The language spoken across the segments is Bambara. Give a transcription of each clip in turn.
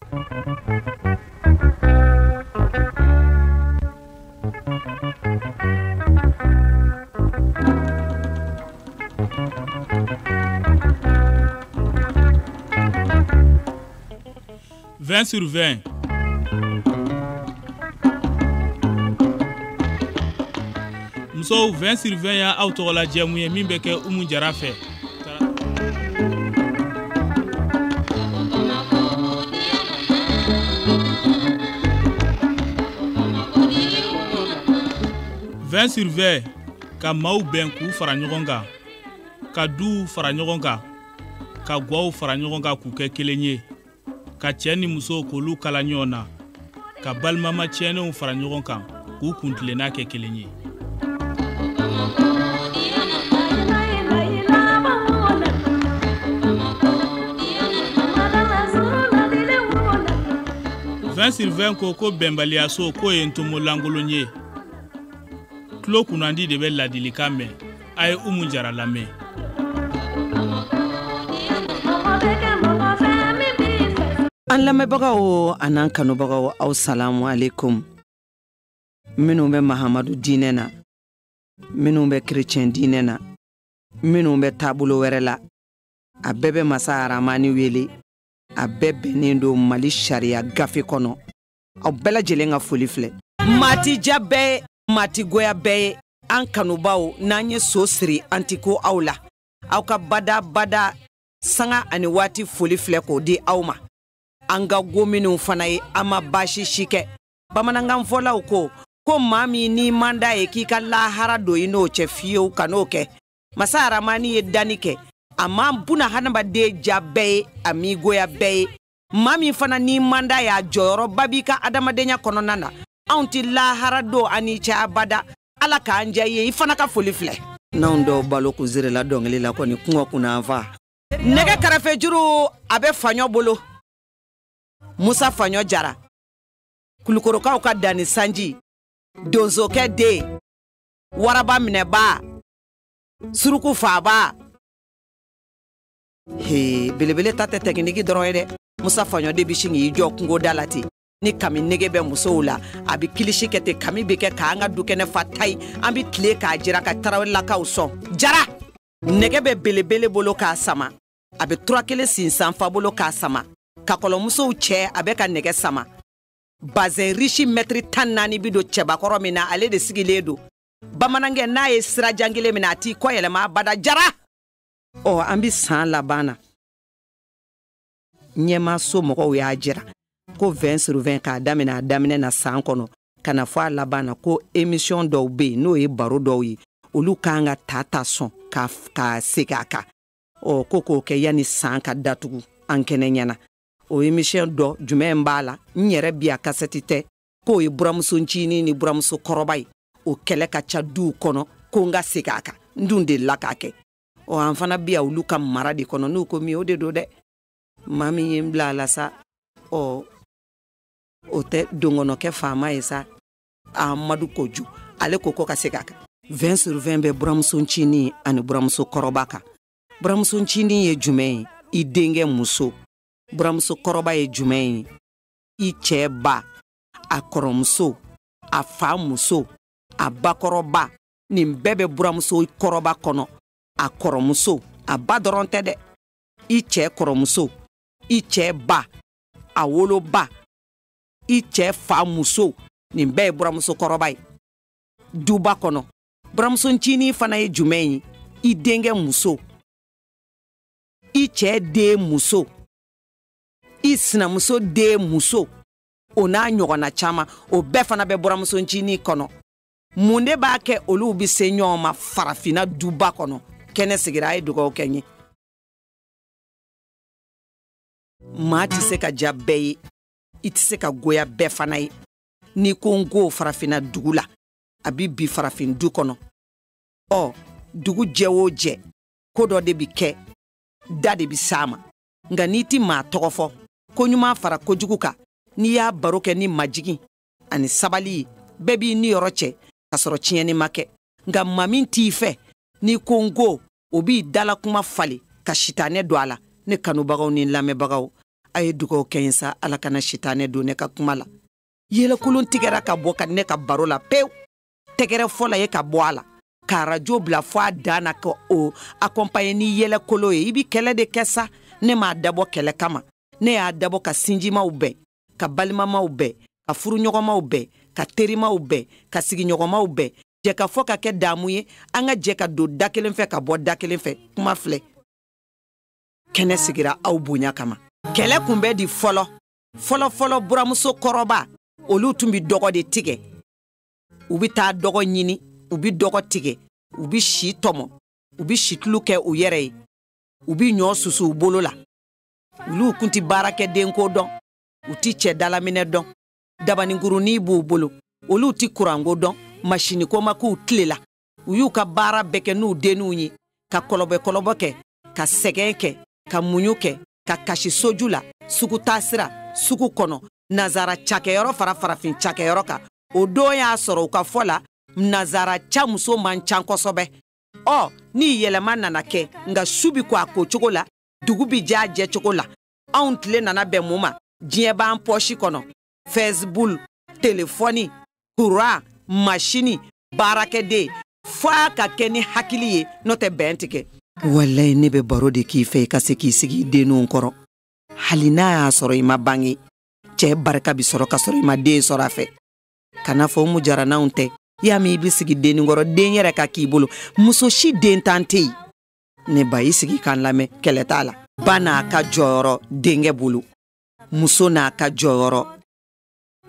20 sur 20. Muso 20 sur 20 ya auto la jemu ye min be ke Umu Jara fɛ. 20 sur 20 ka maaw bɛn k'u fara ɲɔgɔn kan, ka duw fara ɲɔgɔn kan, ka gwaw fara ɲɔgɔn kan k'u kɛ kelen ye, ka cɛ ni muso k'olu kala ɲɔgɔn na, ka balimama cɛnenw fara ɲɔgɔn kan k'u kuntilenna kɛ kelen ye. Sur 20 ko bɛnbaliyaso ko ye ntomo langolon ye. Tulo kunandi de bɛ ladilikan mɛn. A ye Umu Jara lamɛn. An lamɛnbagaw an'an kanubagaw aw salamu alaikum. Minnu bɛ Mahamadu diinɛ na, minnu bɛ chrétien diinɛ na, minnu bɛ taabolo wɛrɛ la, a bɛɛ bɛ Masa Aramani wele. A bɛɛ bɛnnen don Mali sariya gafe kɔnɔ. Aw bɛɛ lajɛlen ka foli filɛ. Matija bɛɛ, matigoya bɛɛ, an kanubaw n'an ye so siri an ti ko aw la. Aw ka bada sanga ani waati foli filɛ k'o di aw ma. An ka go minnu fana ye an ma baasi si kɛ. Bamanankan fɔlaw ko maa min n'i man d'a ye k'i ka lahara don i n'o cɛ fiyewu ka n'o kɛ. Masa Aramani ye danni kɛ. A man buna hadamaden ja bɛɛ ye, a migoya bɛɛ ye. Maa min fana ni manda y'a jɔyɔrɔba b'i ka adamadenya kɔnɔna na. Anw ti lahara don ani cɛ abada. Ala k'an diya ye, i fana ka foli filɛ. N'anw dɔw balo k'u zere la dɔnkili la kɔni kungɔ kunna an fa. Nɛgɛ kɛrɛfɛ juru a bɛ Faɲɔ bolo. Musa Faɲɔ Jara. Kulukorokaw ka Dani Sanji. Donzokɛ den. Waraba minɛba. Suruku faaba. Belebele ta tɛ tekniki dɔrɔn ye dɛ. Musa Faɲɔ de bi sin k'i jɔ kungo da la ten. Ni kami nege bɛ musow la, a bi kilisi kɛ ten, kami bɛ kɛ k'an ka dukɛnɛ fa tayi. An bi tile k'a jira ka Tarawelelakaw sɔn. Jara! Nege bɛ belebele bolo k'a sama. A bɛ tura kelen sinsan fa bolo k'a sama. Kakɔlɔmusow cɛ a bɛ ka nɛgɛ sama. Bazɛn riche mètre 14 bi don cɛbakɔrɔ min na, ale de sigilen don. Bamanankɛ n'a ye sira jan kelen min na, a t'i kɔ yɛlɛma abada. Jara! An bi san laban na. Ɲɛmaso mɔgɔw y'a jira ko 20 sur 20 k'a daminɛ na san kɔnɔ ka na fɔ a laban na ko émission dɔw bɛ yen n'o ye baro dɔw ye olu kan ka ta sɔn ka segin a kan. Ko k'o kɛ yanni san ka datugu an kɛnɛ ɲɛna. O émission dɔ jumɛn b'a la n yɛrɛ bi a kasɛti tɛ k'o ye buramuso ncinin ni buramuso kɔrɔba ye. O kɛlɛ ka ca duw kɔnɔ ko n ka segin a kan. N dun delila k'a kɛ. An fana bi olu ka mara de kɔnɔ n'u ko min o de do dɛ. Maa min ye n bila a la sa, o tɛ donkɔnɔkɛ faama ye sa, Amadu Koju, ale ko ka segin a kan. 20 sur 20 bɛ buramuso ncinin ani buramuso kɔrɔba kan. Buramuso ncinin ye jumɛn ye? I denkɛ muso. Buramuso kɔrɔba ye jumɛn ye? I cɛ ba, a kɔrɔmuso, a fa muso, a bakɔrɔba. Nin bɛɛ bɛ buramuso kɔrɔba kɔnɔ. A kɔrɔmuso, a ba dɔrɔn tɛ dɛ. I cɛ kɔrɔmuso, i cɛ ba, a woloba, i cɛ fa muso. Nin bɛɛ ye buramuso kɔrɔba ye. Duba kɔnɔ. Buramuso ncinin fana ye jumɛn ye? I denkɛ muso, i cɛ den muso, i sinamuso den muso. O n'a ɲɔgɔnna caman, o bɛɛ fana bɛ buramuso ncinin kɔnɔ. Mun de b'a kɛ olu bi se ɲɔgɔn ma farafina duba kɔnɔ? Kɛnɛ sigira a ye dugawu kɛ n ye. Maa ti se ka ja bɛɛ ye, i ti se ka goya bɛɛ fana ye. Ni ko n go farafina dugu la, a bi bi farafin du kɔnɔ. Dugu jɛ o jɛ, ko dɔ de bi kɛ, da de bi s'a ma. Nka n'i ti maa tɔgɔ fɔ, ko ɲuman fara kojugu kan, n'i y'a baro kɛ ni majigin ani sabali ye, bɛɛ b'i ni yɔrɔ cɛ ka sɔrɔ tiɲɛni ma kɛ. Nka maa min t'i fɛ, n'i ko n go, o b'i dala kuma fali ka sitanɛ don a la. Ne kanubagaw ni lamɛnbagaw, a ye dugawu kɛ n sa Ala kana shitane don ne ka kuma la yɛlɛkolon tigɛra ka bɔ ka ne ka baro la pew tɛgɛrɛ fɔla ye ka bɔ a la ka radio bila fɔ a dan na ka o accompagner ni yɛlɛkolo ye i bi kɛlɛ de kɛ sa ne m'a dabɔ kɛlɛ kama ne y'a dabɔ ka sinjimaw bɛn ka balimamaw bɛn ka furuɲɔgɔnmaw bɛn ka terimaw bɛn ka sigiɲɔgɔnmaw bɛn jɛ ka fɔ ka kɛ daamu ye an ka jɛ ka don da kelen fɛ ka bɔ da kelen fɛ kuma filɛ kɛnɛ sigira aw bonya kama kɛlɛ kun bɛ di fɔlɔ buramuso kɔrɔba olu tun bi dɔgɔ de tigɛ u bi taa dɔgɔ ɲini u bi dɔgɔ tigɛ u bi si tɔmɔ u bi situlu kɛ u yɛrɛ ye u bi ɲɔ susu u bolo la olu kun ti baara kɛ denko dɔn u ti cɛ dalaminɛ dɔn dabaninkurunin b'u bolo olu ti kuranko dɔn masiniko ma k'u tile la u y'u ka baara bɛɛ kɛ n'u denninw ye ka kɔlɔbɛ kɛ ka sɛgɛn kɛ ka muɲu kɛ ka kasi soju la sugu taasira sugu kɔnɔ nazara cakɛyɔrɔ fara farafin cakɛyɔrɔ kan o don y'a sɔrɔ u ka fɔ la nazara ca muso man can kosɛbɛ ni yɛlɛma nana kɛ nka su bi ko a ko cogo la dugu bi ja jɛ cogo la anw tile nana bɛn mun ma diɲɛ b'an pɔsi kɔnɔ Facebook telefɔni courant machine baarakɛden f'a ka kɛ ni hakili ye n'o tɛ bɛn tigɛ wallahi ne bɛ baro de k'i fɛ i ka se k'i sigi denninw kɔrɔ hali n'a y'a sɔrɔ i ma bange cɛ barika bi sɔrɔ ka sɔrɔ i ma den sɔrɔ a fɛ kana fɔ mu jarananw tɛ y'a min i bi sigi dennin kɔrɔ den yɛrɛ ka k'i bolo muso si den tan tɛ yen ne ba i sigi kan lamɛn kɛlɛ t'a la ba n'a ka jɔyɔrɔ denkɛ bolo muso n'a ka jɔyɔrɔ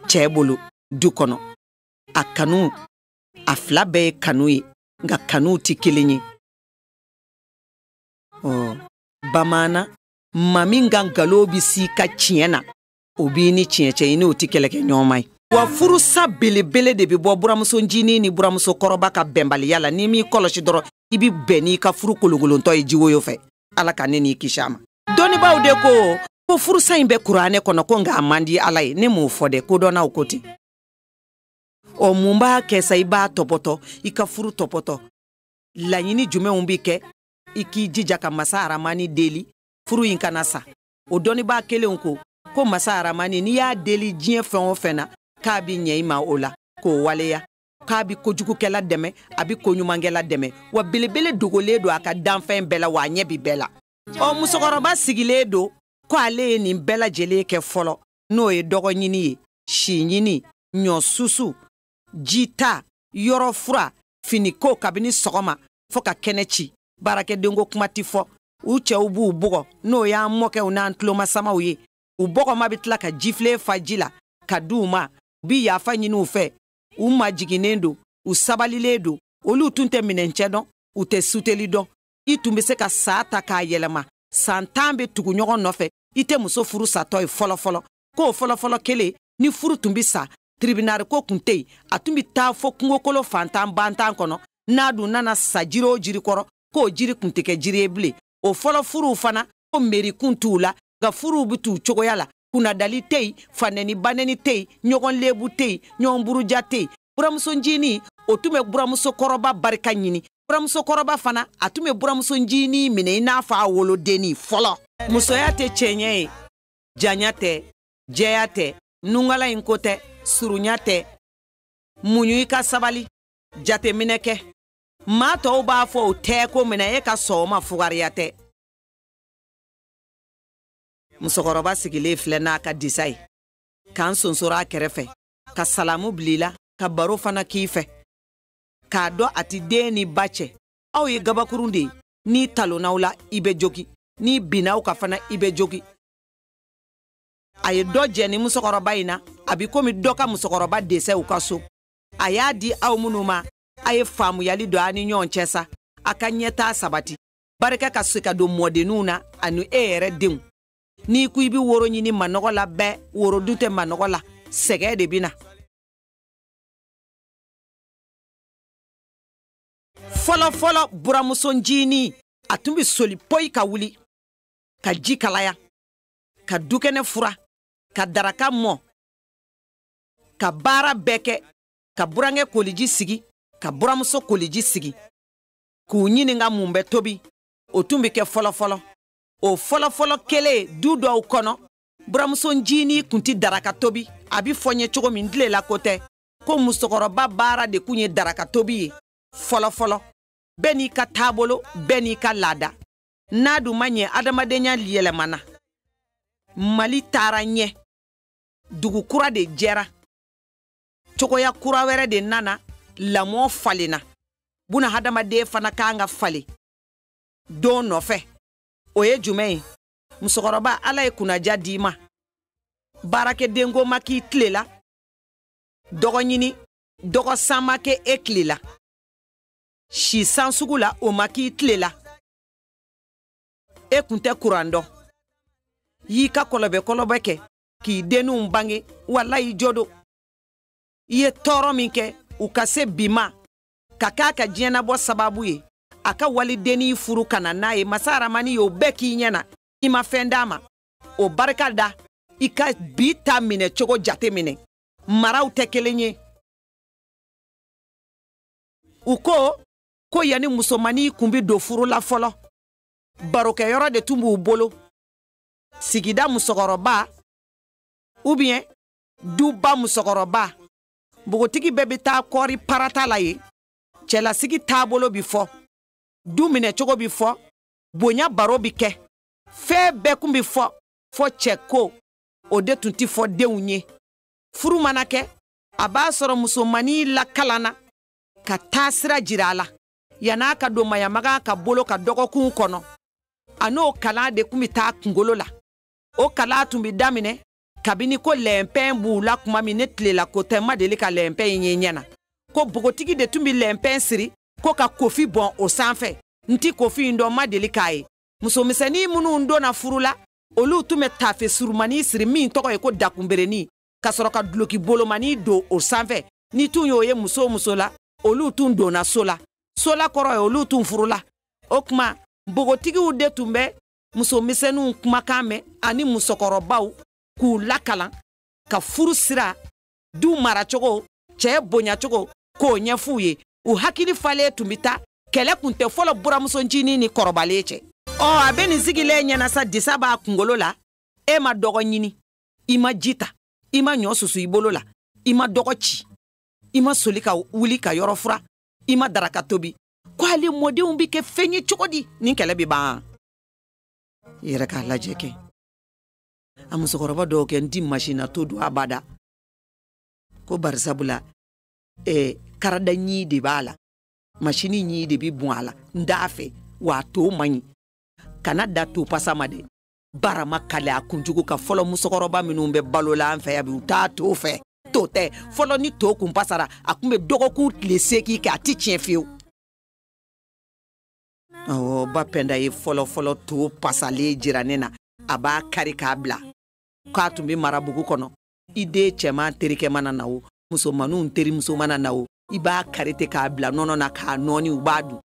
cɛ bolo du kɔnɔ a kanu a fila bɛɛ ye kanu ye nka kanu ti kelen ye bamana mami ka ngalon bi si ka tiɲɛ na o b'i ni tiɲɛ cɛ i n'o ti kɛlɛ kɛ ɲɔgɔn ma ye wa furusa belebele de bi bɔ buramuso ncinin ni buramuso kɔrɔba ka bɛnbaliya la ni m'i kɔlɔsi dɔrɔn i bi bɛn n'i ka furu kologolontɔ ye jiwoyo fɛ Ala ka ne n'i kisi a ma dɔnnibaaw de ko furusa in bɛ kuranɛ kɔnɔ ko nka a man di Ala ye ne m'o fɔ dɛ ko dɔnnaw ko ten mun b'a kɛ sa i b'a tɔpɔtɔ i ka furu tɔpɔtɔ laɲini jumɛnw bi kɛ i k'i jija ka masa Aramani deli furu in kana sa o dɔnnibaa kelenw ko masa Aramani n'i y'a deli diɲɛ fɛn o fɛn na k'a bi ɲɛ i ma o la k'o waleya k'a bi kojugukɛla dɛmɛ a bi koɲumankɛla dɛmɛ wa belebele dogolen don a ka danfɛn bɛɛ la wa a ɲɛ bi bɛɛ la musokɔrɔba sigilen don ko ale ye nin bɛɛ lajɛlen kɛ fɔlɔ n'o ye dɔgɔ ɲini ye si ɲini ɲɔ susu jita yɔrɔ fura finiko kabini sɔgɔma fɔ ka kɛnɛ ci baarakɛdenko kuma ti fɔ u cɛw b'u bugɔ n'o y'an mɔkɛw n'an tulomasamaw ye u bɔgɔma bi tila ka jifilen fa ji la ka di u ma u bi yafa ɲini u fɛ u majiginnen don u sabalilen don olu tun tɛ minɛncɛ dɔn u tɛ suteli dɔn i tun bɛ se ka sa ta k'a yɛlɛma san 10 bɛ tugu ɲɔgɔn nɔfɛ i tɛ muso furu satɔ ye fɔlɔfɔlɔ k'o fɔlɔfɔlɔ kelen ni furu tun bi sa tribunal ko kun tɛ yen a tun bi taa fɔ kungokolo fantan bantan kɔnɔ n'a dun nana sa jiri o jiri kɔrɔ k'o jiri kun tɛ kɛ jiri ye bilen o fɔlɔ furuw fana ko meri kun t'u la nka furuw bi t'u cogoya la kunnadali tɛ yen fanɛni banɛni tɛ yen ɲɔgɔn lebu tɛ yen ɲɔgɔn buruja tɛ yen buramuso ncinin o tun bɛ buramuso kɔrɔba barika ɲini buramuso kɔrɔba fana a tun bɛ buramuso ncinin minɛ i n'a fɔ a wolodenni fɔlɔ musoya tɛ cɛɲɛ ye janya tɛ jɛya tɛ nungala in ko tɛ surunya tɛ muɲu i ka sabali jateminɛ kɛ maa tɔw b'a fɔ o tɛ ko minɛ e ka sɔgɔma fugariya tɛ musokɔrɔba sigilen filɛ n'a ka disa ye k'an sonsora a kɛrɛfɛ ka salamu bilila ka baro fana k'i fɛ k'a dɔn a ti den ni ba cɛ aw ye gabakurun de ye n'i talonnaw la i bɛ jogi n'i binnaw ka fana i bɛ jogi a ye dɔ jɛ ni musokɔrɔba in na a bi komi dɔ ka musokɔrɔba dɛsɛ u ka so a y'a di aw minnu ma a ye faamuyali don a ni ɲɔgɔn cɛ sa a ka ɲɛtaa sabati barika ka se ka don mɔdenninw na ani e yɛrɛ denw n'i ko i bi woro ɲini manɔgɔ la bɛɛ worodu tɛ manɔgɔ la sɛgɛ de bi na fɔlɔfɔlɔ buramuso ncinin a tun bi soli poyi ka wuli ka ji kalaya ka dukɛnɛ fura ka daraka mɔ ka baara bɛɛ kɛ ka burankɛ koliji sigi ka buramuso koliji sigi k'u ɲininka mun bɛ tobi o tun bi kɛ fɔlɔfɔlɔ o fɔlɔfɔlɔ kelen du dɔw kɔnɔ buramuso njini kunti daraka tobi abi fonye cogo min dile la kote ko musokoroba baara de kunye daraka tobi ye folo beni ka taabolo beni ka laada n'a dun ma ɲɛ adamadenya yɛlɛmana Mali taara ɲɛ dugu kura de jɛra cogoya kura wɛrɛ de nana lamɔ falenna buna hadamaden fana kan ka falen don nɔfɛ o ye jumɛn ye musokɔrɔba ala ye kunnaja d'i ma baarakɛdenko ma k'i tilela dɔgɔ ɲini dɔgɔ san ma kɛ e tilela si san sugu la o ma k'i tilela e kun tɛ kuran dɔn y'i ka kɔlɔbɛ kɛ k'i denninw bange walayi jodo i ye tɔɔrɔ min kɛ u ka se bi ma ka k'a ka diɲɛnabɔ sababu ye a ka walidenni furu kana n'a ye masa Aramani y'o bɛɛ k'i ɲɛna i ma fɛn d'a ma o barika da i ka bi ta minɛ cogo jate minɛ maraw tɛ kelen ye u ko yani musomani kun bi don furu la fɔlɔ barokɛyɔrɔ de tun b'u bolo sigida musokɔrɔba ou bien duba musokɔrɔba bogotigi bɛɛ bɛ taa kɔri parata la ye cɛlasigi taabolo bi fɔ du minɛ cogo bi fɔ bonya baro bi kɛ fɛn bɛɛ kun bi fɔ cɛ ko o de tun ti fɔ denw ye furu mana kɛ a b'a sɔrɔ musomani lakalana ka taa sira jira a la yan'a ka don mayamaga ka bolo ka dɔgɔkun kɔnɔ a n'o kalan de kun bi taa kungolo la o kalan tun bi daminɛ kabini ko lɛnpɛn b'u la kuma min ne tilela ko tɛ ma deli ka lɛnpɛn ye ɲɛna ko bogotigi de tun bi lɛnpɛn siri ko ka kofi bɔn o sanfɛ nti kofi dɔn ma deli k'a ye musomisɛnnin minnu donna furu la olu tun bɛ tafe surumani siri min tɔgɔ ye ko dakunbereni ka sɔrɔ ka duloki bolomani don o sanfɛ ni tun y'o ye muso la olu tun donna so la kɔrɔ ye olu tun furu la o kuma bogotigiw de tun bɛ musomisɛnninw kumakan mɛn ani musokɔrɔbaw k'u lakalan ka furu sira du maracogo cɛ bonyacogo k'o ɲɛf'u ye u hakili falen tun bi taa kɛlɛ kun tɛ fɔlɔ buramuso ncinin ni kɔrɔbalen cɛ a bɛ nin sigilen ɲɛna sa disa b'a kunkolo la e ma dɔgɔ ɲini i ma ji ta i ma ɲɔ susu i bolo la i ma dɔgɔ ci i ma soli ka wuli ka yɔrɔ fura i ma daraka tobi ko ale mɔdenw bi kɛ fɛn ye cogo di nin kɛlɛ bi ban i yɛrɛ k'a lajɛ kɛ a musokɔrɔba dɔw kɛ n di masina to don a bada ko barisabula karada ɲi de b'a la masini ɲi de bi bɔn a la n d'a fɛ wa a to man ɲi kana da to pasa ma de barama kale a kunjugu ka fɔlɔ musokɔrɔba minnu bɛ balo la an fɛ yan bi u t'a to fɛ to tɛ fɔlɔ ni to kun pasara a kun bɛ dɔgɔkun tile 8 kɛ a ti tiɲɛ fiyewu ba pɛnda ye fɔlɔ to pasalen jira ne na a b'a kari k'a bila k'a tun bɛ marabugu kɔnɔ i den cɛman terikɛ mana na o musomaninw terimuso mana na o i b'a kari ten k'a bila nɔnɔ na k'a nɔɔni u b'a dun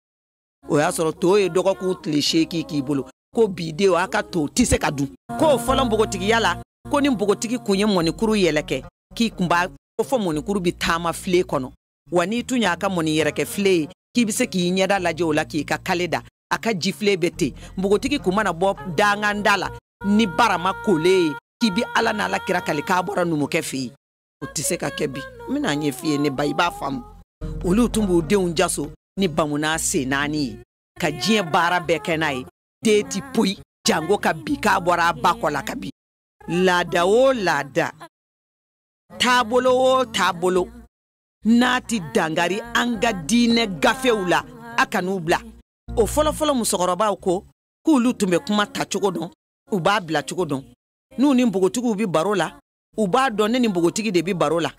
o y'a sɔrɔ to ye dɔgɔkun tile 8 k'i bolo ko bi den a ka to tɛ se ka dun ko fɔlɔ npogotigiya la ko ni npogotigi kun ye mɔnikuru yɛlɛkɛ k'i kun b'a ko fɔ mɔnikuru bi taama file kɔnɔ wa n'i tun y'a ka mɔni yɛrɛkɛ file ye k'i bi se k'i ɲɛda lajɛ o la k'i ka kale da a ka jifile bɛ ten npogotigi kun mana bɔ danganda la ni barama kole ye k'i bi ala n'ala kira kali k'a bɔra numukɛ fɛ yen o tɛ se ka kɛ bi n bɛna ɲɛ f'i ye ne ba i b'a faamu olu tun b'u denw jaso ni bamuna sen 4 ye ka diɲɛ baara bɛɛ kɛ n'a ye den ti poyi jango ka bi k'a bɔra a ba kɔ la ka bi laada o laada taabolo o taabolo n'a ti dangari an ka diinɛ gafew la a kan'u bila o fɔlɔfɔlɔ musokɔrɔbaw ko k'olu tun bɛ kuma ta cogo dɔn u b'a bila cogo dɔn n'u ni npogotigiw bi baro la u b'a dɔn ne ni npogotigi de bi baro la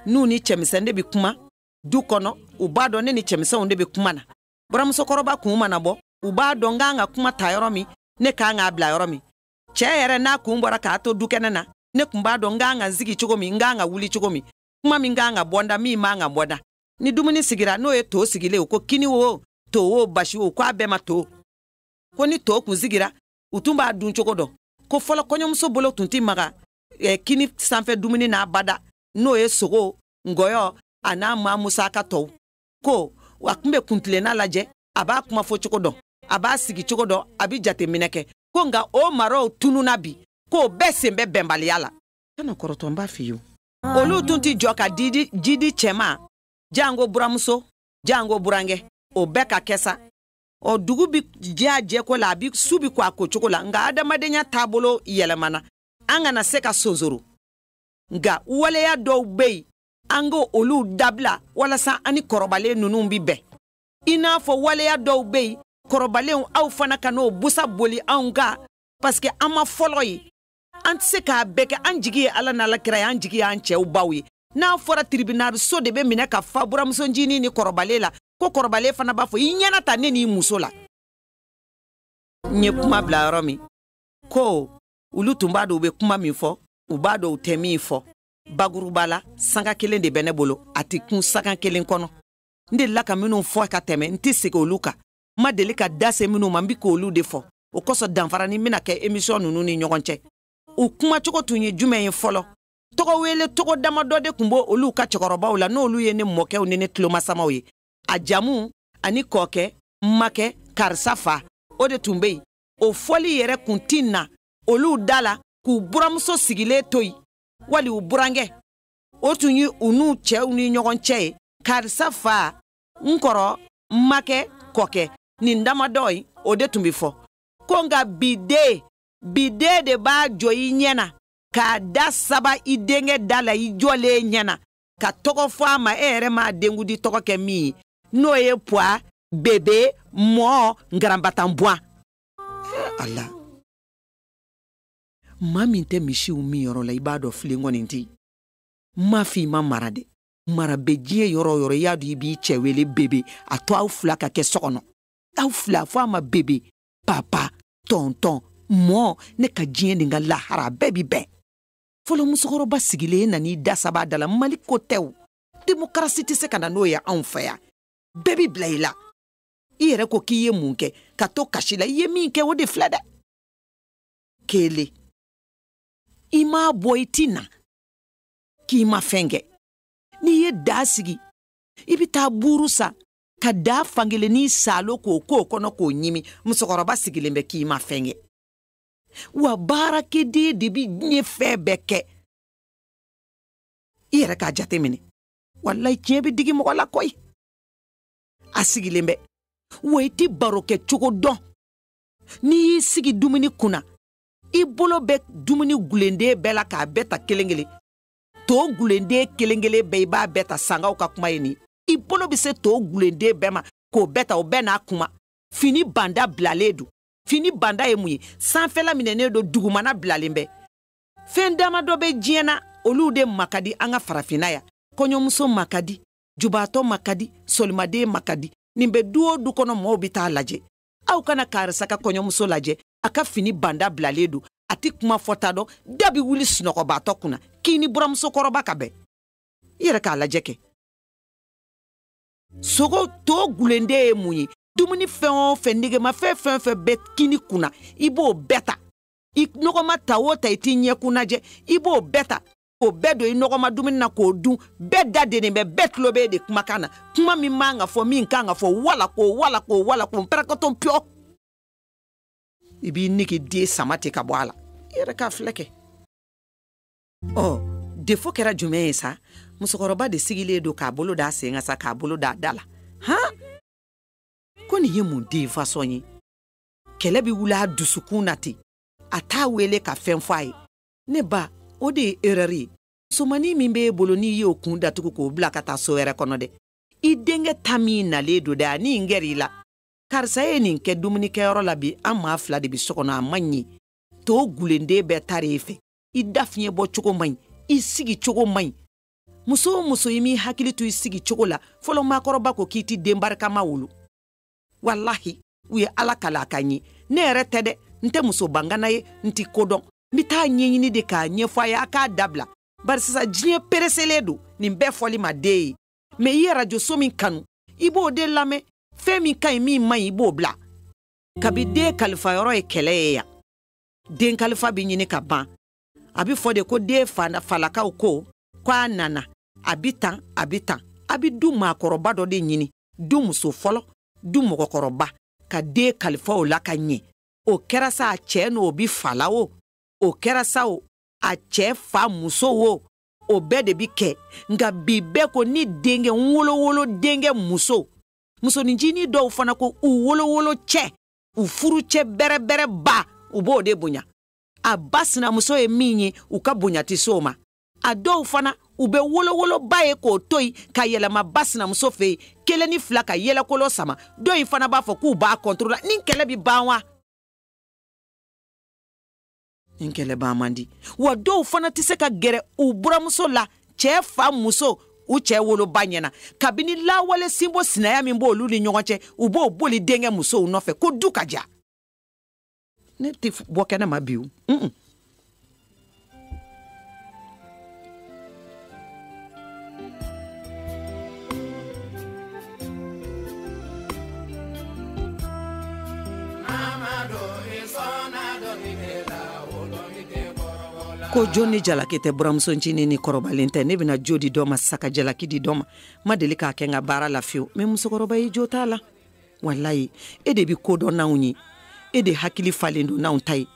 n'u ni cɛmisɛn de bi kuma du kɔnɔ u b'a dɔn ne ni cɛmisɛnw de bi kuma na buramusokɔrɔba kun mana bɔ u b'a dɔn k'an ka kuma ta yɔrɔ min ne k'an k'a bila yɔrɔ min cɛ yɛrɛ n'a kun bɔra k'a to dukɛnɛ na ne kun b'a dɔn k'an ka sigi cogo min k'an ka wuli cogo min kuma min k'an ka bɔnda min m'an ka bɔnda ni dumuni sigira n'o ye to sigilen ko kini o to o basi o ko a bɛɛ ma to ko ni to kun sigira u tun b'a dun cogo dɔn ko fɔlɔ kɔɲɔmuso bolo tun ti maga kini sanfɛ dumuni n'a bada n'o ye sogo ngɔyɔ a n'a maa musaka tɔw ko a kun bɛ kuntilenna lajɛ a b'a kuma fɔ cogo dɔn a b'a sigi cogo dɔn a bi jateminɛ kɛ ko nka o maraw tununa bi ko bɛɛ sen bɛ bɛnbaliya la kana kɔrɔtɔ n b'a f'i ye olu tun ti jɔ ka jidi cɛma jango buramuso jango burange o bɛɛ ka kɛ sa o dugu bi jɛ ko la bi su bi ko a ko cogo la nga adamadenya taabolo yɛlɛmana an kana se ka sonzoro nga waleya dɔw bɛ yen an go olu dabila walasa ani kɔrɔbalen ninnu bi bɛn i n'a fɔ waleya dɔw bɛ yen kɔrɔbalenw aw fana ka n'o busa boli anw ka parce que an ma fɔlɔ ye an tɛ se k'a bɛɛ kɛ an jigi ye ala n'ala kira ye an jigi ye an cɛw baw ye n'a fɔra tribunal so de bɛ minɛ ka fa buramuso ncinin ni kɔrɔbalen la ko kɔrɔbalen fana b'a fɔ i ɲɛna ta ne n'i muso la n ye kuma bila yɔrɔ min ko olu tun b'a dɔn u bɛ kuma min fɔ u b'a dɔn u tɛ min fɔ baguruba la sanga kelen de bɛ ne bolo a tɛ kun sanga kelen kɔnɔ n delila ka minnu fɔ ka tɛmɛ n tɛ segin olu kan n ma deli ka da se minnu ma n bɛ k'olu de fɔ o kosɔn danfara ni n bɛna kɛ émission ninnu ni ɲɔgɔn cɛ u kumacogo tun ye jumɛn ye fɔlɔ tɔgɔ wele tɔgɔ damadɔ de tun b'o olu ka cɛkɔrɔbaw la n'olu ye ne mɔkɛw ni ne tulomasamaw ye a jamu ani kɔkɛ makɛ karisa fa o de tun bɛ yen o fɔli yɛrɛ kun ti na olu da la k'u buramuso sigilen to yen wali u burankɛ o tun ye u n'u cɛw ni ɲɔgɔn cɛ ye karisa fa n kɔrɔ makɛ kɔkɛ nin damadɔ ye o de tun bɛ fɔ ko nka bide de b'a jɔ i ɲɛna k'a da saba i denkɛ da la i jɔlen ɲɛna ka tɔgɔ fɔ a ma e yɛrɛ m'a denku di tɔgɔ kɛ min ye n'o ye puwa bebe mɔ ngaranbatanbuwa ala maa min tɛ misiw min yɔrɔ la i b'a dɔn filen kɔni tɛ ma f'i ma mara dɛ mara bɛ diɲɛ yɔrɔ o yɔrɔ i y'a dɔn i b'i cɛ wele bebe a to aw fila ka kɛ so kɔnɔ aw fila fɔ a ma bebe papa tonton mɔ ne ka diɲɛ nin ka lahara bɛɛ bi bɛn fɔlɔ musokɔrɔba sigilen nan'i da saba da la mali ko tɛ o démocratie tɛ se ka na n'o ye anw fɛ yan bɛɛ bi bila i la i yɛrɛ ko k'i ye mun kɛ ka to kasi la i ye min kɛ o de filɛ dɛ kelen i m'a bɔ i ti na k'i ma fɛn kɛ n'i ye da sigi i bi taa buru sa ka da fankelen n'i salo k'o kɔnɔ k'o ɲimi musokɔrɔba sigilen bɛ k'i ma fɛn kɛ wa baarakɛden de bi diɲɛ fɛn bɛɛ kɛ i yɛrɛ k'a jate minɛ wallahi tiɲɛ bi digi mɔgɔ la koyi a sigilen bɛ wa i ti baro kɛ cogo dɔn n'i y'i sigi dumuni kunna i bolo bɛ dumuni gulenden bɛɛ la k'a bɛɛ ta kelen kelen to gulenden kelen kelen bɛɛ i b'a bɛɛ ta sangaw ka kuma ye nin i bolo bɛ se to gulenden bɛɛ ma k'o bɛɛ ta o bɛɛ n'a kuma fini banda bilalen don fini banda ye mun ye sanfɛla minɛnen don dugumana bilalen bɛ fɛn dama dɔ bɛ diɲɛ na olu de makadi an ka farafinna ya kɔɲɔmuso makadi jubaatɔ makadi solimaden makadi nin bɛ du o du kɔnɔ mɔgɔw bɛ taa lajɛ aw kana karisa ka kɔɲɔmuso lajɛ a ka fini banda bilalen don a ti kuma fɔta dɔn da bi wuli sunɔgɔbaatɔ kunna k'i ni buramuso kɔrɔba ka bɛn i yɛrɛ k'a lajɛ kɛ sogo to gulenden ye mun ye dumuni fɛn o fɛn negema fɛn fɛn fɛn bɛ kini kunna i b'o bɛɛ ta i nɔgɔma ta o ta i t'i ɲɛkun lajɛ i b'o bɛɛ ta o bɛɛ don i nɔgɔma dumuni na k'o dun bɛɛ da denen bɛ bɛɛ tulo bɛ de kumakan na kuma min man ka fɔ min kan ka fɔ wala ko pɛrɛkɔtɔn piyɔ i b'i nege den sama ten ka bɔ a la i yɛrɛ k'a filɛ kɛ defo kɛra jumɛn ye sa musokɔrɔba de sigilen don k'a bolo d'a sen kan sa k'a bolo d'a da la ko nin ye mun den fasɔn ye kɛlɛ bi wuli a dusukun na ten a t'a wele ka fɛn fɔ a ye ne ba o de ye erreur ye musomanin min b'e bolo n'i y'o kun datugu k'o bila ka taa so wɛrɛ kɔnɔ dɛ i denkɛ ta min nalen don dɛ ani n gɛrɛ i la karisa ye nin kɛ dumunikɛyɔrɔ la bi an maa fila de bi so kɔnɔ a man ɲi to gulenden bɛɛ tare e fɛ i da fiɲɛ bɔ cogo man ɲi i sigi cogo man ɲi muso o muso i m'i hakili to i sigi cogo la fɔlɔ maakɔrɔba ko k'i ti den barikama wolo wallahi u ye ala kala ka ɲi ne yɛrɛ tɛ dɛ n tɛ muso bangana ye n ti kodɔn n bi taa ɲɛɲini de k'a ɲɛfɔ a ye a k'a dabila bari sisan diɲɛ pereselen don nin bɛɛ fɔli ma den ye mɛ i ye radio so min kanu i b'o de lamɛn fɛn min ka ɲi min man ɲi i b'o bila kabi den kalifayɔrɔ ye kɛlɛ ye yan den kalifa bi ɲini ka ban a bi fɔ de ko den falakaw ko a nana a bi tan a bi du maakɔrɔba dɔ de ɲini du muso fɔlɔ du mɔgɔkɔrɔba ka den kalifa o la ka ɲɛ o kɛra sa cɛ n'o bi fala o o kɛra sa o a cɛ fa muso wo o bɛɛ de bi kɛ nka bi bɛɛ ko ni denkɛ wolowolo denkɛ muso musoninjini dɔw fana ko u wolowolo cɛ u furu cɛ bɛrɛbɛrɛ ba u b'o de bonya a ba sinamuso ye min ye u ka bonya ti so ma a dɔw fana u bɛ wolowolo ba ye k'o to yen ka yɛlɛma ba sinamuso fɛ yen kelen ni fila ka yɛlɛkolo sama dɔw in fana b'a fɔ k'u b'a contrôle ni kɛlɛ bi ban wa ni kɛlɛ ban man di wa dɔw fana tɛ se ka gɛrɛ u buramuso la cɛ fa muso u cɛ woloba ɲɛna kabini lawale sinbo sinaya min b'olu ni ɲɔgɔn cɛ u b'o boli denkɛ musow nɔfɛ ko du ka ja ne tɛ bɔ kɛnɛ ma bi o ko joni jalaki tɛ buramuso ncini ni kɔrɔbalen tɛ ne bɛna jo di dɔ ma saka jalaki di dɔ ma deli k'a kɛ n ka baara la fiyewu mais musokɔrɔba ye jo t'a la wallahi e de bi ko dɔn n'anw ye e de hakili falen don n'anw ta ye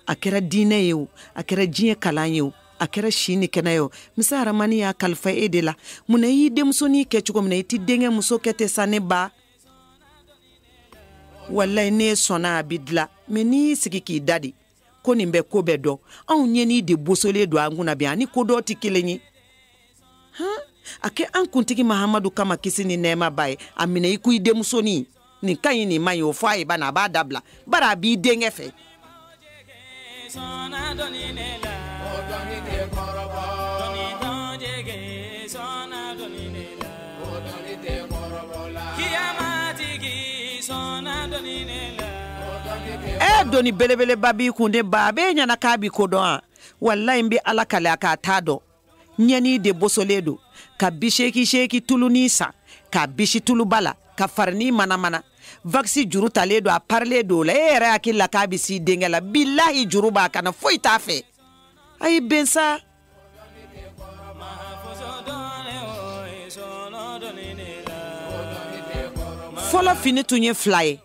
a kɛra diinɛ ye o a kɛra diɲɛ kalan ye o a kɛra si ni kɛnɛ ye o misa haramani y'a kalifa e de la munna y'i denmusonin kɛ cogo min na i ti denkɛ muso kɛ ten sa ne ba wallahi ne sɔnna a bi dila mais n'i y'i sigi k'i da di ko nin bɛ ko bɛɛ dɔn anw ɲɛni de bosolen don an kunna bi ani ko dɔ tɛ kelen ye a kɛ an kuntigi mahamadu kama kisi ni nɛɛma ba ye a minɛ i ko i denmusonin nin ka ɲi nin man ɲi o fɔ a ye bana a b'a dabila bari a b'i denkɛ fɛ doni belebele babi kunde ba be ɲana k'a bi ko dɔn wallahi n bɛ ala kale k'a t'a dɔn ɲɛni de bosolen don ka biseki tuluni san ka bisi tuluba la ka farini manamana vaccine juru talen don a parler don la e yɛrɛ hakili la k'a bi si denkɛ la billahi juru b'a kana foyi t'a fɛ ayi bensa fɔlɔ fini tun ye fila ye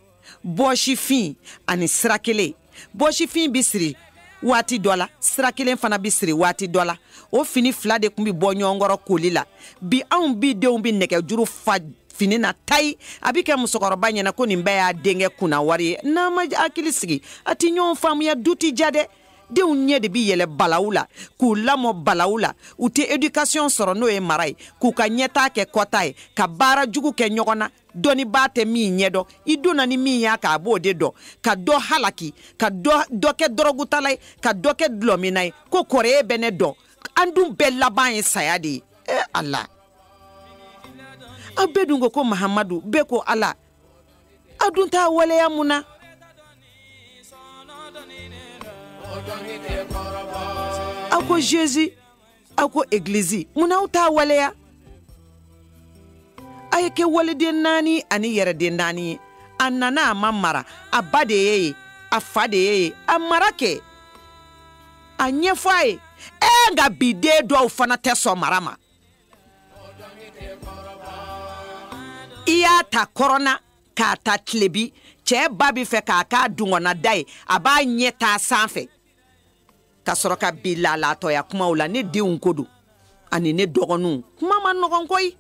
bɔsifin ani sira kelen bɔsifin bi siri waati dɔ la sira kelen fana bi siri waati dɔ la o fini fila de kun bi bɔ ɲɔgɔn kɔrɔ koli la bi anw bi denw bi nɛgɛjuru fa fini na tayi a bi kɛ musokɔrɔba ɲɛna ko nin bɛɛ y'a denkɛ kunna wari ye n'a ma hakili sigi a ti ɲɔgɔn faamuya du ti ja dɛ denw ɲɛ de bi yɛlɛ balawu la k'u lamɔ balawu la u tɛ éducation sɔrɔ n'o ye mara ye k'u ka ɲɛtaa kɛ kɔta ye ka baara jugu kɛ ɲɔgɔn na dɔnnibaa tɛ min ɲɛ dɔn i donna ni min y'a k'a b'o de dɔn ka dɔ halaki ka dɔ kɛ dɔrɔgutala ye ka dɔ kɛ dulɔmina ye ko kɔrɔye bɛ ne dɔn an dun bɛɛ laban ye saya de ye ala aw bɛɛ dun ko mahamadu bɛɛ ko ala aw dun t'a waleya mun na aw ko Jésus aw ko église mun aw t'a waleya a ye kɛ waliden naani ani yɛrɛden naani ye a nana a ma mara a ba de ye a fa de ye a mara kɛ a ɲɛfɔ a ye nka bi den dɔw fana tɛ sɔn mara ma i y'a ta kɔrɔna k'a ta tilebi cɛ ba bi fɛ k'a k'a dungɔnna da ye a b'a ɲɛ taa sanfɛ ka sɔrɔ ka bi lalatɔya kumaw la ne denw ko don ani ne dɔgɔninw kuma ma nɔgɔn koyi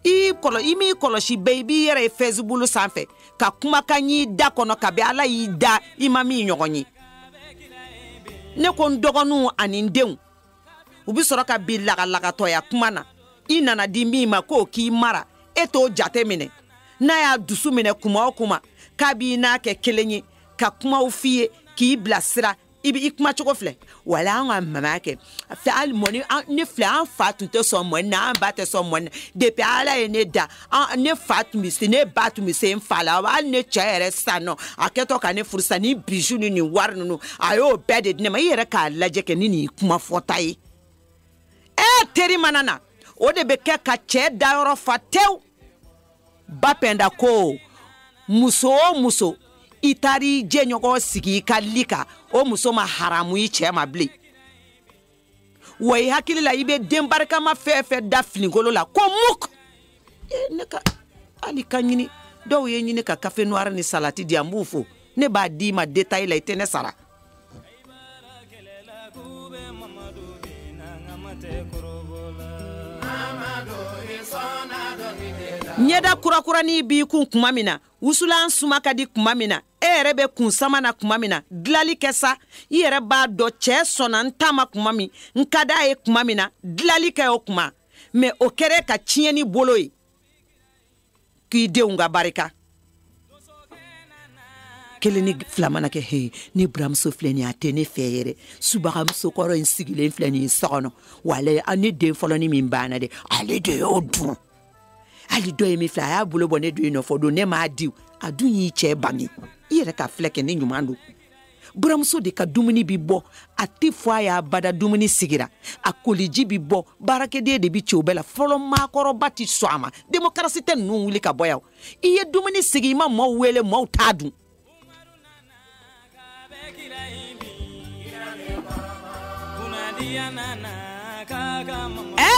i m'i kɔlɔsi bɛɛ i b'i yɛrɛ ye Facebook sanfɛ ka kumakan y'i da kɔnɔ kabi ala y'i da i ma min ɲɔgɔn ye ne ko n dɔgɔninw ani n denw u bi sɔrɔ ka bi lagalagatɔya kuma na i nana di min ma k'o k'i mara e t'o jate minɛ n'a y'a dusu minɛ kuma o kuma k'a b'i n'a kɛ kelen ye ka kumaw f'i ye k'i bilasira i kuma cogo filɛ wala an ka mama kɛ fɛ hali mɔni ne filɛ an fa tun tɛ sɔn mɔni na an ba tɛ sɔn mɔni na depuis ala ye ne da ne fa tun bɛ se ne ba tun bɛ se n fa la hali ne cɛ yɛrɛ sisan nɔ a kɛtɔ ka ne furusa ni bijou ni nin wari ninnu a y'o bɛɛ de di ne ma i yɛrɛ k'a lajɛ kɛ ni nin kuma fɔta ye teri mana na o de bɛ kɛ ka cɛ dayɔrɔ fa tewu ba pɛnda ko muso o muso i taari jɛɲɔgɔn sigi i ka li kan o muso ma haramu i cɛ ma bilen wa i hakili la i bɛ den barikama fɛn fɛn da finikolo la ko muk ne ka hali ka ɲini dɔw ye ɲini ka kafe noir ni salati di an b'u fo ne b'a di ma détail la i tɛ ne sara Nyeda kurakurani bi kun kuma mina wusulan suma ka di kuma mina ere be kun sama na kuma mina dilali kesa yere ba do che sona ntama kuma mi nkada e kuma mina dilali ka o kuma me o kere ka tieni boloi ki de unga barika keleni flamana ke he ni bram so fleni atene feyere subagam so koro insigile fleni sono wale ani de foloni mi bana de ale de odu ali do emi fla ya bulo bone do no fodo ne ma diu adu yi che bangi ire ka fleke ni nyumando buramso de ka dumuni bi bo ati fwa ya bada dumuni sigira akoliji bi bo barake de bi chobela folo ma koro bati swama demokrasi ten nu wuli ka boyaw iye dumuni sigi ma mo wele mo tadu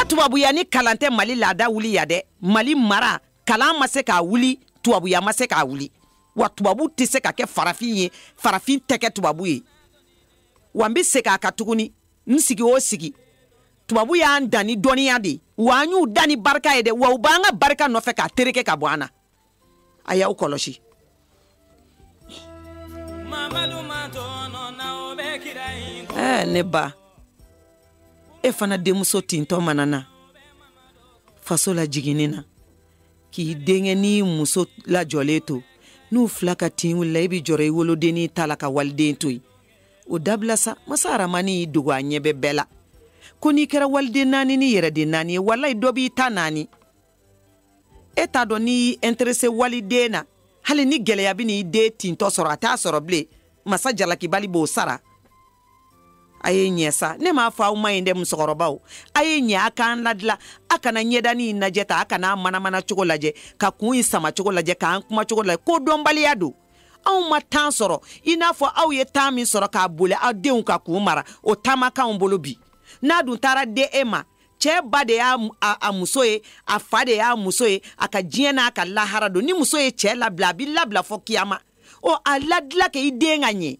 tubabuya ni kalante Mali lada wuli ya de Mali mara kalan ma se ka wuli tubabuya ma se ka wuli wa tubabu ti se ka ke farafin ye farafin teke tubabu ye wa mbi se ka katuguni nsigi o sigi tubabu ya ndani doniya de wa anyu dani barka ye de wa ubanga barka no fe ka tereke ka bwana aya ukoloshi neba e fana demuso tinto manana faso la jiginina ki denge ni muso la joleto nu flaka tin wala ibi jore wolo deni talaka walden toy o dablasa masara mani dugo anyebe bela koni kera walde nani ni yere de nani wallahi dobi tanani eta do ni interesse walidena hali ni gele ya bini de tinto soro ata soro ble masa jalaki bali bo sara aye nyesa ne ma fa uma inde musokorobaw aye nya kan ladla akana nyeda ni najeta akana mana chokolaje ka kun sama chokolaje ka kuma chokolaje ko dombali yadu aw ma tan soro ina fo aw ye tami soro ka bole adeun ka ku mara o tamaka ombolobi na dun tara de ema che bade ya musoye afade ya musoye aka jiena aka lahara do ni musoye che labla fo kiyama o aladla ke idenga nye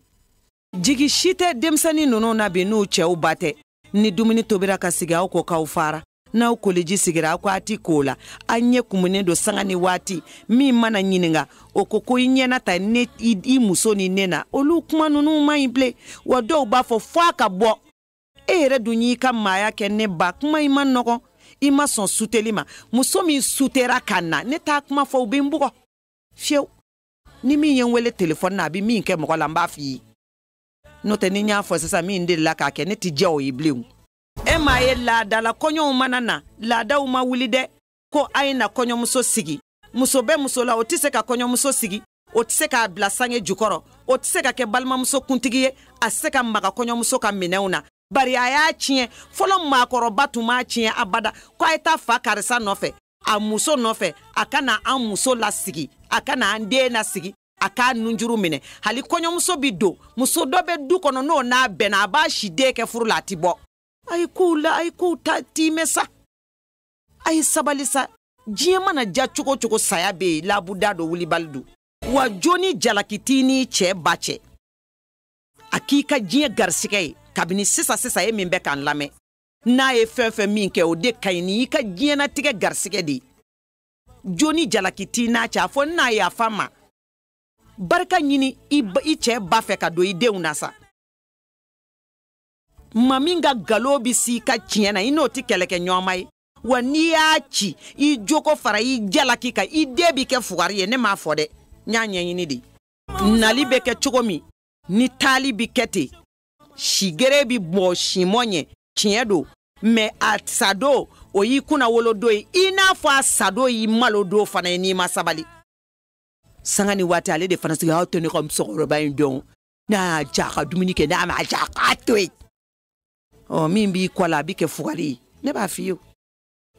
jigi shite demsani nono na be no che ubate ni dumuni tobira ka siga ko ka ufara na ukoleji sigira ko ati kola anye kumune do sangani wati mi mana nyininga okoko inyena ta ne i musoni nena olu kuma nunu ma imple wado ba fo faka bo ere dunyi ka maya ke ne ba kuma ima noko ima son sutelima musomi sutera kana ne ta kuma fo bimbugo fiew ni mi yen wele telephone na bi mi nke mo la mba fi no te ninya fo sesa mi ndel la ka ke ne ti je o ibliu e ma ye la dala konyo manana la da uma wulide ko aina konyo muso sigi muso be muso la otise ka konyo muso sigi otise ka blasange jukoro otise ka ke balma muso kuntigi aseka maga konyo muso ka mineuna bari aya chie folo makoro batuma chie abada ko aita fa karisa nofe a muso nofe akana an muso la sigi akana ande na sigi aka nunjuru mine hali konyo muso bido muso dobe du kono no na bena ba shide ke furu la tibo ay ku ta timesa ay sabalisa jiema na ja choko saya be la budado wuli baldu wa joni jalakitini che bache akika jie garsike kabini sisa ye min be kan lame na ye fefe min ke o de kaini ka jie na tige garsike di joni jalakiti na cha fo na ya fama barka nyini i che bafe ka do ide unasa maminga galobi si ka chiena ino ti keleke nyomai wani ya chi i joko fara i jalaki ka i debi ke fugari ne ma fode nyanya nyini di nali be ke chokomi ni tali bi kete shigere bi bo shimonye chiedo me atsado o yi kuna wolodo ina fo asado yi malodo fana ni masabali sangani wati ale de fana siga hotoni kom sokoro ba indon na jaka dumunike na ma jaka toy o mimbi kola bi ke fugari ne ba fiyo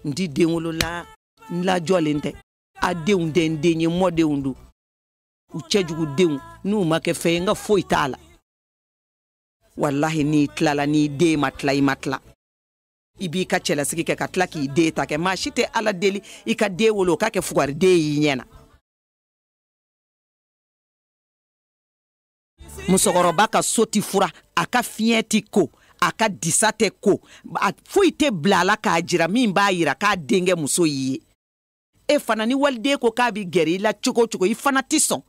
ndi denwolo la jolente a deun den denye mode undu uchejugu deun nu make fe nga fo itala wallahi ni tlala ni de matla ibi ka chela sigi ke katla ki de ta ke mashite ala deli ika de wolo ka ke fugari de yinyena musogoroba ka soti fura aka fienti ko a ka disa tɛ ko foyi tɛ bila la k'a jira min b'a yira k'a denkɛ muso ye e fana ni waliden ko k'a bi gɛrɛ i la cogo cogo i fana ti sɔn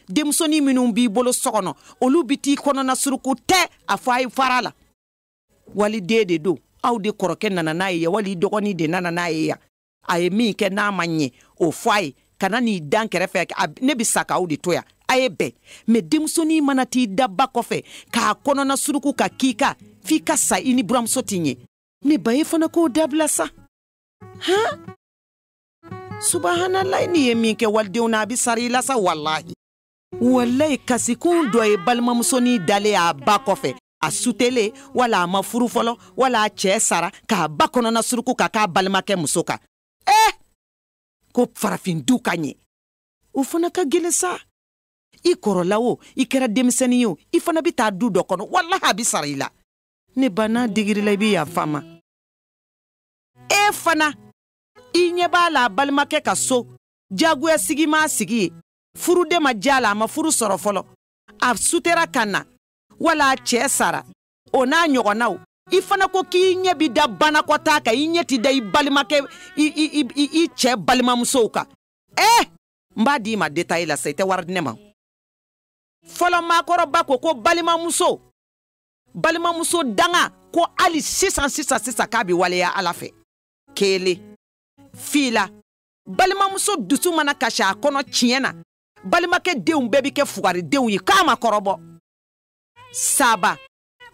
denmusonin minnu b'i bolo so kɔnɔ olu bi t'i kɔnɔna suruku tɛ a fɔ a ye fara la waliden de don aw de kɔrɔkɛ nana n'a ye wali i dɔgɔnin de nana n'a ye yan a ye min kɛ n'a ma ɲɛ o fɔ a ye kana n'i dan kɛrɛfɛ ne bi sa k'aw de to yan a ye bɛn mɛ denmusonin mana t'i da ba kɔfɛ k'a kɔnɔna suruku ka k'i ka f'i ka sa i ni buramuso t'i ɲɛ ne ba ye fana k'o dabila sa subahanallahi ni ye min kɛ walidenw na a bi sara i la sa wallahi kasikun dɔ ye balimamusonin dalen a ba kɔfɛ a sutele wala a ma furu fɔlɔ wala a cɛ sara k'a ba kɔnɔna suruku ka k'a balimakɛ muso kan ko farafin du ka ɲɛ o fana ka gɛlɛn sa i kɔrɔla o i kɛra denmisɛnnin ye o i fana bi taa du dɔ kɔnɔ wallahi a bi sara i la ne ba n'a digirila i bi yafa ma e fana i ɲɛ b'a la a balimakɛ ka so jagoya sigi ma sigi ye furude ma diya la a ma furu sɔrɔ fɔlɔ a sutera ka na wala a cɛ sara o n'a ɲɔgɔnnaw i fana ko k'i ɲɛ bi da banakɔtaa kan i ɲɛ ti da i balimakɛ i cɛ balimamusow kan n b'a di ma détail la sa i tɛ wari di ne ma fɔlɔ maakɔrɔba ko balimamuso danga ko hali sisan k'a bi waleya ala fɛ kelen fila balimamuso dusu mana kasi a kɔnɔ tiɲɛ na balimakɛ denw bɛɛ bi kɛ fugaridenw ye k'a ma kɔrɔbɔ saba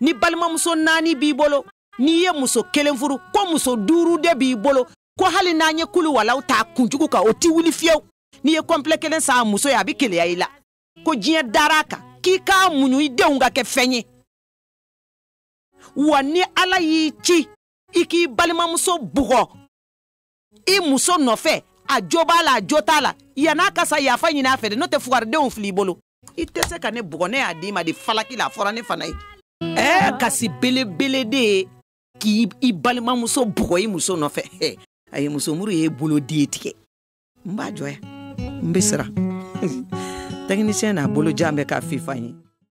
ni balimamuso 4 b'i bolo n'i ye muso 1 furu ko muso 5 de b'i bolo ko hali n'an ye kulu walaw ta kunjugu kan o ti wuli fiyewu n'i ye complet 1 sa a muso ye a bi keleya i la ko diɲɛ dara kan k'i k'a muɲu i denw ka kɛ fɛn ye wa ni ala y'i ci i k'i balimamuso bugɔ i muso nɔfɛ a jo b'a la a jo t'a la yan'a ka sa yafa ɲini a fɛ de n'o tɛ fugaridenw fili i bolo i tɛ se ka ne bugɔ ne y'a d'i ma de falaki la a fɔra ne fana ye kasi belebele de ye k'i balimamuso bugɔ i muso nɔfɛ a ye musomuru ye bolo den tigɛ n b'a jɔ yan n bɛ siran technicien n'a bolo jan bɛ k'a fifa ye